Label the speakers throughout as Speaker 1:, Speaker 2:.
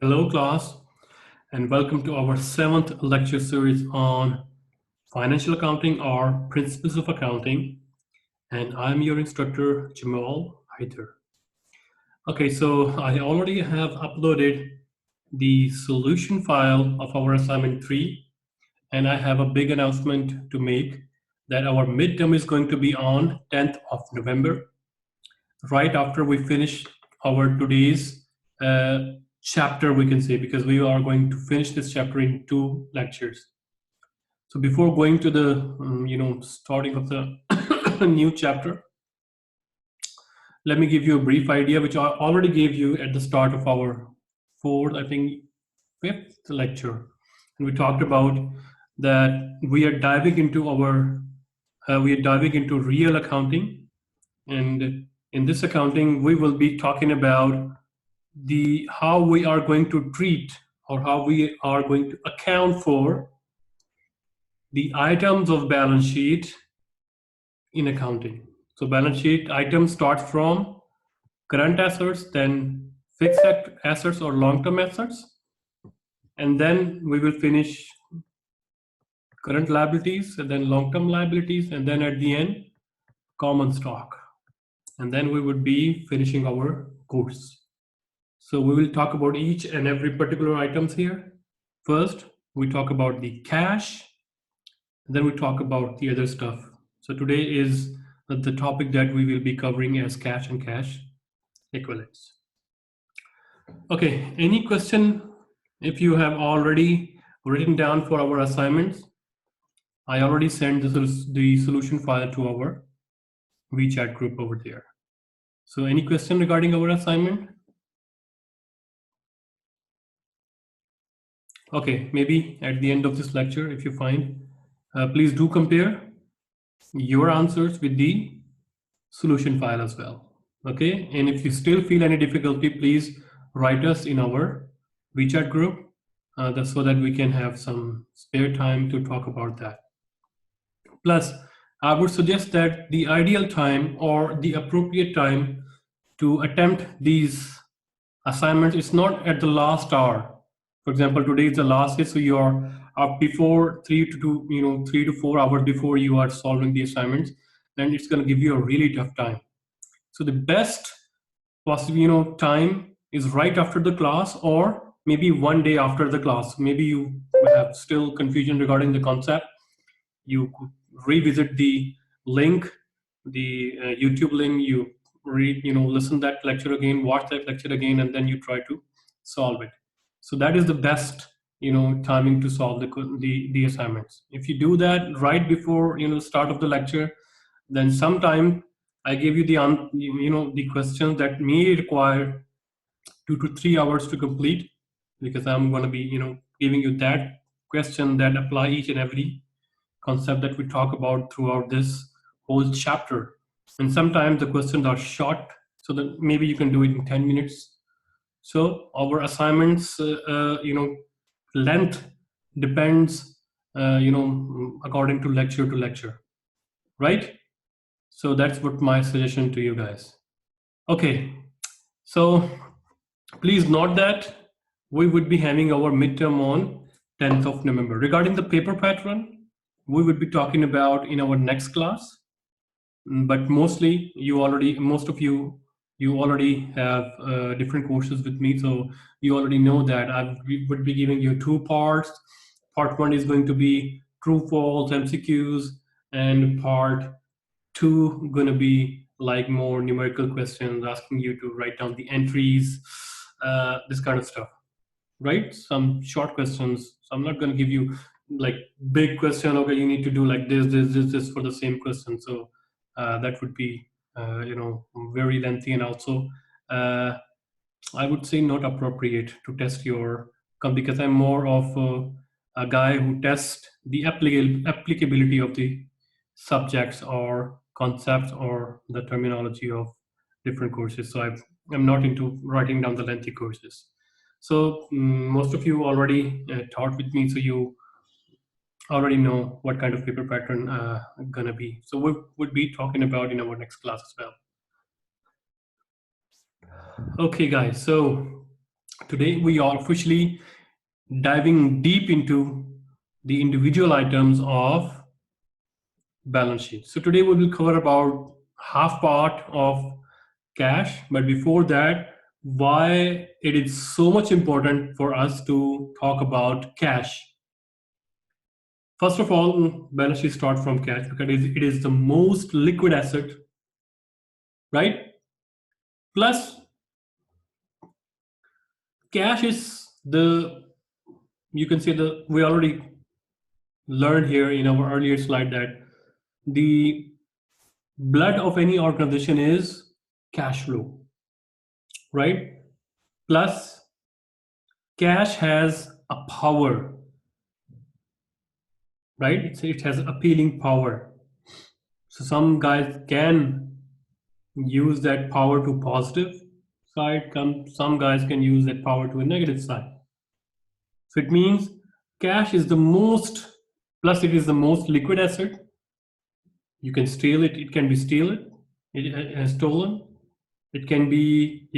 Speaker 1: Hello class and welcome to our 7th lecture series on financial accounting or principles of accounting, and I'm your instructor Jamal Haider. Okay, so I already have uploaded the solution file of our assignment 3, and I have a big announcement to make that our midterm is going to be on 10th of November, right after we finish our today's chapter, we can say, because we are going to finish this chapter in 2 lectures. So before going to the starting of the new chapter, let me give you a brief idea, which I already gave you at the start of our fifth lecture, and we talked about that we are diving into real accounting, and in this accounting we will be talking about how we are going to treat or how we are going to account for the items of balance sheet in accounting. So balance sheet items start from current assets, then fixed assets or long-term assets, and then we will finish current liabilities and then long-term liabilities, and then at the end common stock, and then we would be finishing our course. So we will talk about each and every particular items here. First, we talk about the cash, then we talk about the other stuff. So today is the topic that we will be covering as cash and cash equivalents. Okay, any question? If you have already written down for our assignments, I already sent the solution file to our WeChat group over there. So any question regarding our assignment? Okay, maybe at the end of this lecture, if you find, please do compare your answers with the solution file as well. Okay, and if you still feel any difficulty, please write us in our WeChat group, that's so that we can have some spare time to talk about that. Plus, I would suggest that the ideal time or the appropriate time to attempt these assignments is not at the last hour. For example, today is the last day, so you are up before 3 to 4 hours before you are solving the assignments, then it's going to give you a really tough time. So the best possible time is right after the class, or maybe one day after the class. Maybe you have still confusion regarding the concept. You could revisit the link, the YouTube link. You listen that lecture again, watch that lecture again, and then you try to solve it. So that is the best timing to solve the assignments. If you do that right before start of the lecture, then sometime I give you the questions that may require 2 to 3 hours to complete, because I'm going to be giving you that question that apply each and every concept that we talk about throughout this whole chapter. And sometimes the questions are short, so that maybe you can do it in 10 minutes. So our assignments length depends according to lecture, right? So that's what my suggestion to you guys. Okay, so please note that we would be having our midterm on 10th of November. Regarding the paper pattern, we would be talking about in our next class, but mostly most of you already have different courses with me, so you already know that we would be giving you 2 parts. Part 1 is going to be true false MCQs, and part 2 going to be like more numerical questions, asking you to write down the entries, this kind of stuff, right? Some short questions. So I'm not going to give you like big question, okay, you need to do like this for the same question. So that would be very lengthy, and also I would say not appropriate to test your because I'm more of a guy who tests the applicability of the subjects or concepts or the terminology of different courses. So I'm not into writing down the lengthy courses. So most of you already taught with me, so you already know what kind of paper pattern gonna be. So we would be talking about in our next class as well. Okay, guys. So Today we are officially diving deep into the individual items of balance sheet. So today we will cover about half part of cash, but before that, why it is so much important for us to talk about cash. First of all, balance sheet start from cash because it is the most liquid asset, right? Plus, cash is the, you can say the, we already learned here in our earlier slide that the blood of any organization is cash flow, right? Plus, cash has a power, right? It has appealing power. So some guys can use that power to positive side, some guys can use that power to a negative side. So it means cash is the most, plus it is the most liquid asset. You can steal it, it can be stolen, stolen. It can be,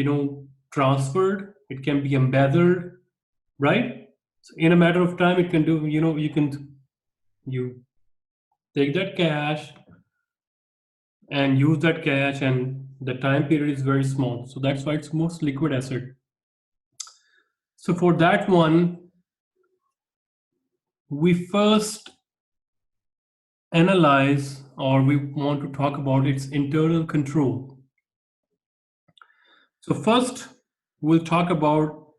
Speaker 1: transferred, it can be embezzled, right? So in a matter of time, it can do, you take that cash and use that cash, and the time period is very small. So that's why it's most liquid asset. So for that one, we first analyze, or we want to talk about its internal control. So first, we'll talk about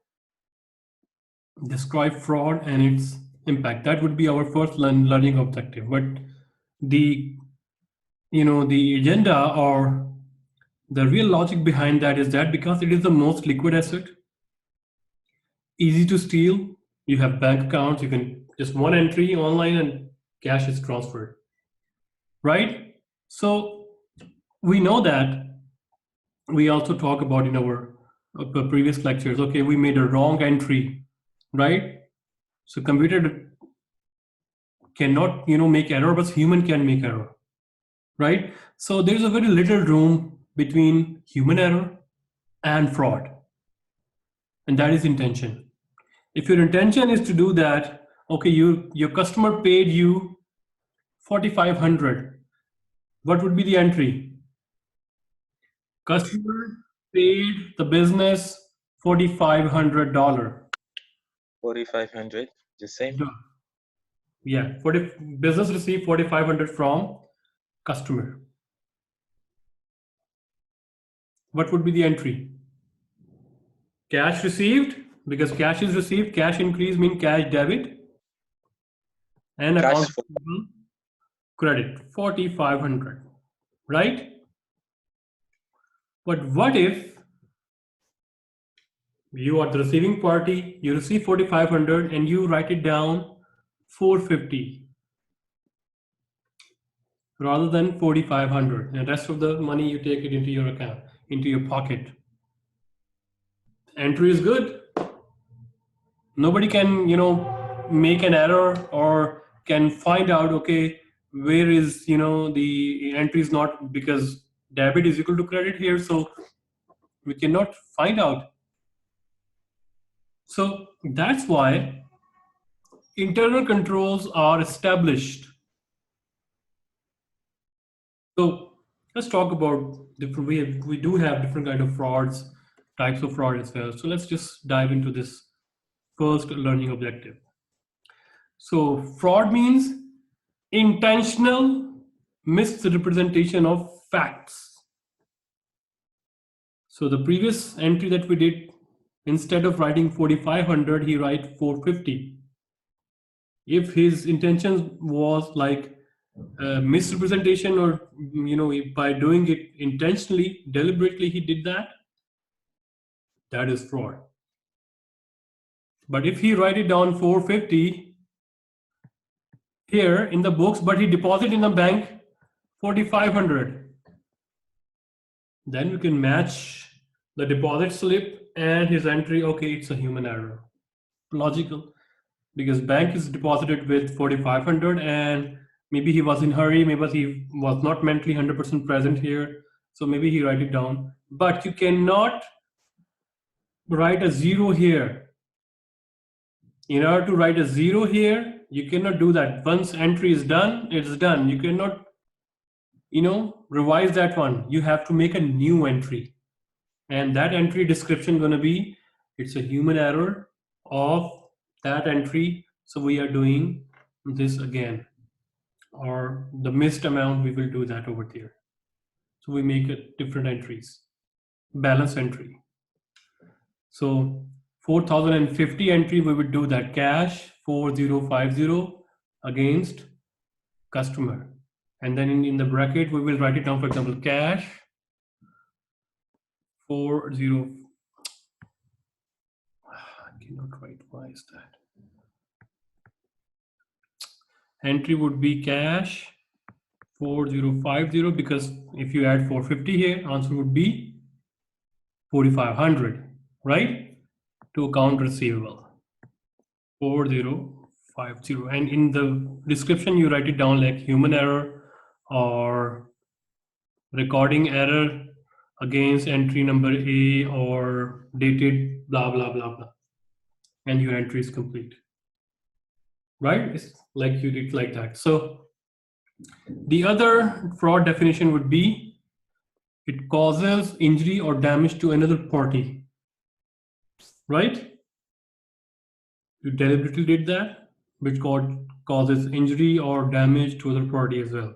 Speaker 1: describe fraud and its impact. That would be our first learning objective. But the the agenda or the real logic behind that is that because it is the most liquid asset, easy to steal, you have bank accounts, you can just one entry online and cash is transferred, right? So we know that. We also talk about in our previous lectures, okay, we made a wrong entry, right? So computer cannot make error, but human can make error, right? So there's a very little room between human error and fraud, and that is intention. If your intention is to do that, okay, your customer paid you 4,500, what would be the entry? Customer paid the business $4,500.
Speaker 2: 4,500, the same.
Speaker 1: Yeah, business received 4,500 from customer. What would be the entry? Cash received, because cash is received, cash increase mean cash debit, and account credit 4,500, right? But what if you are the receiving party, you receive 4,500 and you write it down 450 rather than 4,500, and the rest of the money you take it into your account, into your pocket. Entry is good. Nobody can, make an error or can find out, okay, where is, the entry is not, because debit is equal to credit here, so we cannot find out. So that's why internal controls are established. So let's talk about different. We do have different kind of frauds, types of fraud as well. So let's just dive into this first learning objective. So fraud means intentional misrepresentation of facts. So the previous entry that we did, instead of writing 4,500, he write 450. If his intention was like misrepresentation, or by doing it intentionally, deliberately, he did that, that is fraud. But if he write it down 450 here in the books, but he deposit in the bank 4,500, then we can match the deposit slip and his entry. Okay, it's a human error. Logical, because bank is deposited with 4,500 and maybe he was in hurry, maybe he was not mentally 100% present here, so maybe he write it down. But you cannot write a 0 here. In order to write a 0 here, you cannot do that. Once entry is done, it's done. You cannot, revise that one. You have to make a new entry. And that entry description going to be, it's a human error of that entry. So we are doing this again, or the missed amount, we will do that over there. So we make it different entries, balance entry. So 4050 entry, we would do that cash 4050 against customer. And then in the bracket, we will write it down, for example, cash 40. I cannot write, why is that? Entry would be cash 4050, because if you add 450 here, answer would be 4500, right? To account receivable 4050. And in the description, you write it down like human error or recording error against entry number A or dated blah, blah, blah, blah. And your entry is complete, right? It's like you did like that. So the other fraud definition would be, it causes injury or damage to another party, right? You deliberately did that, which causes injury or damage to other party as well.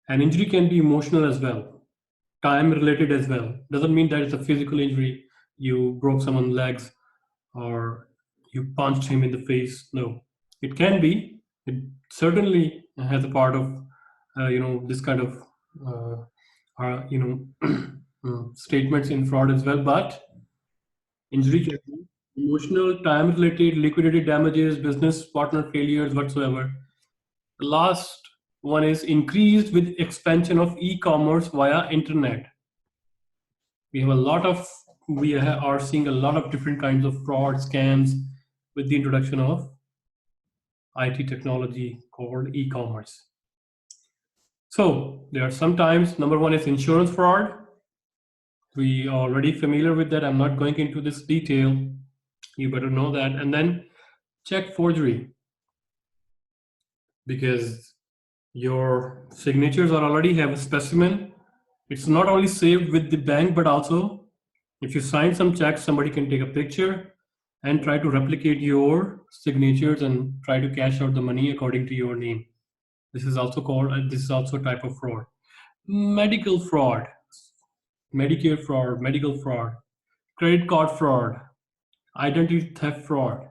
Speaker 1: And injury can be emotional as well, time related as well. Doesn't mean that it's a physical injury, you broke someone's legs or you punched him in the face. No, it can be. It certainly has a part of, this kind of, statements in fraud as well. But injury can be emotional, time related, liquidated damages, business partner failures, whatsoever. The last one is increased with expansion of e-commerce via internet. We are seeing a lot of different kinds of fraud scams with the introduction of IT technology called e-commerce. So there are sometimes, number one is insurance fraud. We are already familiar with that. I'm not going into this detail. You better know that. And then check forgery, because your signatures are already have a specimen. It's not only saved with the bank, but also if you sign some checks, somebody can take a picture and try to replicate your signatures and try to cash out the money according to your name. This is also a type of fraud. Medical fraud, Medicare fraud, medical fraud, credit card fraud, identity theft fraud,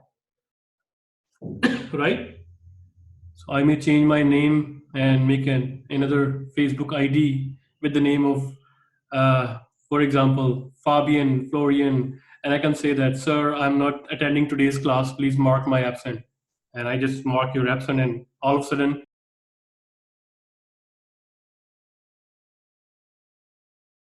Speaker 1: right? So I may change my name and make another Facebook ID with the name of, for example, Fabian, Florian, and I can say that, sir, I'm not attending today's class, please mark my absent. And I just mark your absent, and all of a sudden